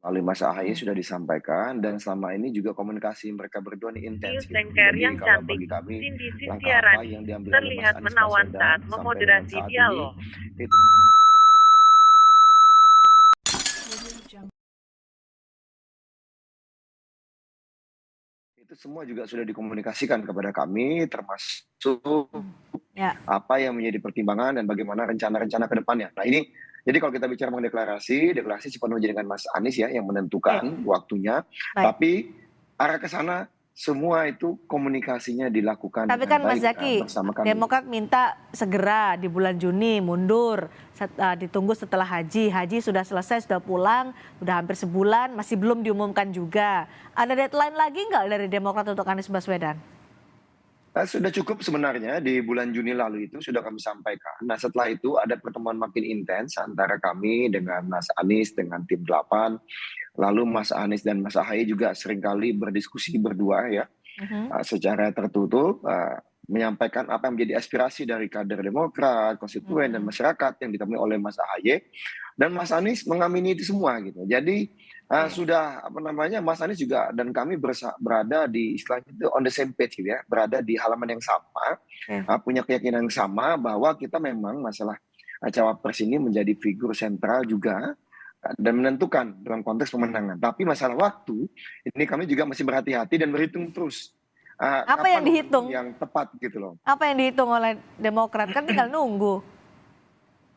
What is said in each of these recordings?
Melalui Mas Ahaye Hmm. sudah disampaikan dan selama ini juga komunikasi mereka berdua ini intens Hiu gitu. lengker Jadi yang kalau cantik, bagi kami, Cindy langkah Cynthia apa Rani, yang diambil oleh Mas terlihat Anies menawan saat Baswedan sampai dengan memoderasi saat ini, dialog. itu semua juga sudah dikomunikasikan kepada kami, termasuk Ya, apa yang menjadi pertimbangan dan bagaimana rencana-rencana ke depannya. Nah ini, jadi kalau kita bicara mengenai deklarasi sepenuhnya dengan Mas Anies ya yang oke, menentukan waktunya, baik. tapi arah ke sana semua itu komunikasinya dilakukan Tapi dengan kan Mas baik Zaky, bersama kami. Demokrat minta segera di bulan Juni mundur, ditunggu setelah haji. Haji sudah selesai, sudah pulang, sudah hampir sebulan, masih belum diumumkan juga. Ada deadline lagi nggak dari Demokrat untuk Anies Baswedan? Sudah cukup sebenarnya di bulan Juni lalu itu sudah kami sampaikan. Nah setelah itu ada pertemuan makin intens antara kami dengan Mas Anies dengan tim 8. Lalu Mas Anies dan Mas Ahaye juga seringkali berdiskusi berdua ya, Mhm. secara tertutup, menyampaikan apa yang menjadi aspirasi dari kader Demokrat, konstituen dan Mhm. masyarakat yang ditemui oleh Mas Ahaye. Dan Mas Anies mengamini itu semua gitu. Jadi Oke. sudah apa namanya Mas Anies juga dan kami berada di istilahnya itu on the same page gitu ya, berada di halaman yang sama, Oke. punya keyakinan yang sama bahwa kita memang masalah cawapres ini menjadi figur sentral juga dan menentukan dalam konteks pemenangan. Tapi masalah waktu ini kami juga masih berhati-hati dan berhitung terus Apa yang kapan momentum dihitung? yang tepat gitu loh. Apa yang dihitung oleh Demokrat? Kan tinggal nunggu.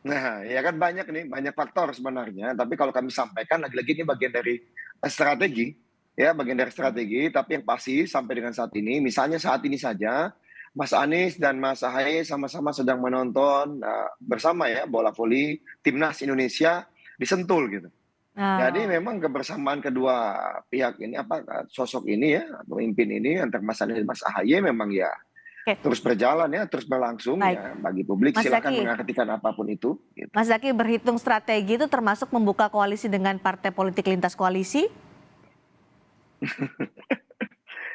Nah, ya kan banyak nih, banyak faktor sebenarnya. Tapi kalau kami sampaikan lagi-lagi ini bagian dari strategi, ya bagian dari strategi. Tapi yang pasti sampai dengan saat ini, misalnya saat ini saja, Mas Anies dan Mas Ahaye sama-sama sedang menonton bersama ya bola voli timnas Indonesia di Sentul gitu. Jadi Nah, memang kebersamaan kedua pihak ini sosok ini ya, pemimpin ini antara Mas Anies dan Mas Ahaye memang ya oke, terus berjalan ya, terus berlangsung baik. ya bagi publik Mas silakan Zaky, mengartikan apapun itu gitu. Mas Zaky berhitung strategi itu termasuk membuka koalisi dengan partai politik lintas koalisi?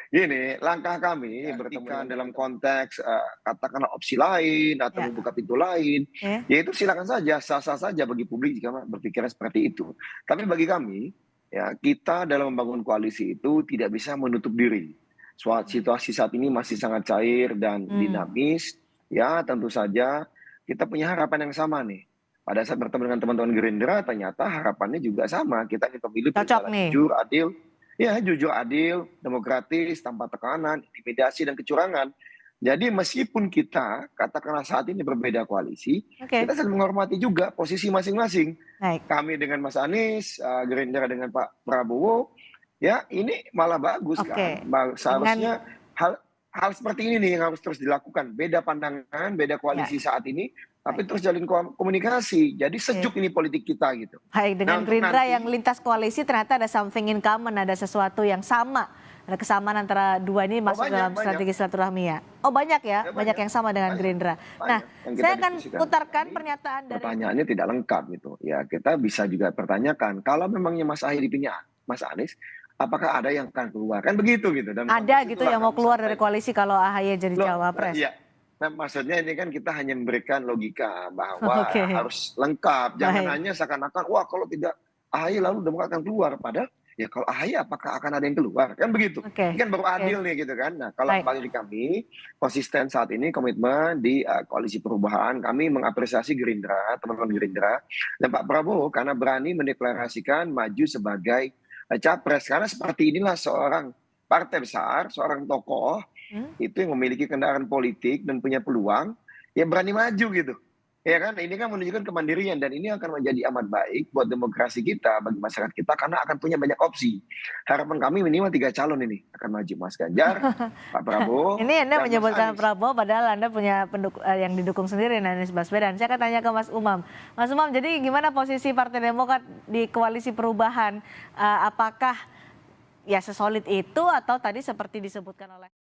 Gini, langkah kami bertemu dalam konteks katakanlah opsi lain atau Ya, membuka pintu lain, oke. ya itu silakan saja, sah-sah saja bagi publik jika berpikiran seperti itu. Tapi bagi kami, ya kita dalam membangun koalisi itu tidak bisa menutup diri. Situasi saat ini masih sangat cair dan Hmm, dinamis, ya tentu saja kita punya harapan yang sama nih. Pada saat bertemu dengan teman-teman Gerindra, ternyata harapannya juga sama. Kita ingin pemilu cocok berjalan nih. jujur, adil, ya, jujur, adil, demokratis, tanpa tekanan, intimidasi, dan kecurangan. Jadi meskipun kita katakanlah saat ini berbeda koalisi, Oke, kita saling menghormati juga posisi masing-masing. baik. Kami dengan Mas Anies, Gerindra dengan Pak Prabowo, ya ini malah bagus kan. Oke. Dengan Seharusnya hal hal seperti ini nih yang harus terus dilakukan. Beda pandangan, beda ya, koalisi saat ini, baik. tapi terus jalin komunikasi. Jadi sejuk Oke. ini politik kita gitu. Baik, Nah dengan untuk Gerindra yang nanti, lintas koalisi ternyata ada something in common, ada sesuatu yang sama. Ada kesamaan antara dua ini oh masuk banyak, dalam banyak. strategi silaturahmi ya. Oh banyak ya, Ya banyak banyak, yang sama dengan banyak, Gerindra. Nah, banyak yang kita saya akan diskusikan. putarkan Ini pernyataan dari pertanyaannya tidak lengkap gitu. Ya kita bisa juga pertanyakan, kalau memangnya Mas Ahy dipilih Mas Anies, apakah ada yang akan keluar? Kan begitu gitu. Dan ada konteks gitu itulah yang mau kami keluar dari sampaikan. koalisi kalau AHY jadi Loh, cawapres. iya. Nah maksudnya ini kan kita hanya memberikan logika bahwa Oke, harus lengkap. Jangan baik. hanya seakan-akan, wah kalau tidak AHY lalu Demokrat akan keluar. Padahal ya kalau AHY apakah akan ada yang keluar? Kan begitu. Oke, Ini kan baru oke, adil nih gitu kan. Nah kalau baik. bagi kami, konsisten saat ini komitmen di koalisi perubahan. Kami mengapresiasi Gerindra, teman-teman Gerindra. Dan Pak Prabowo karena berani mendeklarasikan maju sebagai capres. Karena seperti inilah seorang partai besar, seorang tokoh Hmm? itu yang memiliki kendaraan politik dan punya peluang, ya berani maju gitu. Ya kan, ini kan menunjukkan kemandirian dan ini akan menjadi amat baik buat demokrasi kita, bagi masyarakat kita karena akan punya banyak opsi. Harapan kami minimal 3 calon ini akan maju, Mas Ganjar, Pak Prabowo, Ini Anda dan Mas menyebutkan Anies. Prabowo padahal Anda punya yang didukung sendiri Anies Baswedan. Saya akan tanya ke Mas Umam. Mas Umam, jadi gimana posisi Partai Demokrat di koalisi perubahan? Apakah ya sesolid itu atau tadi seperti disebutkan oleh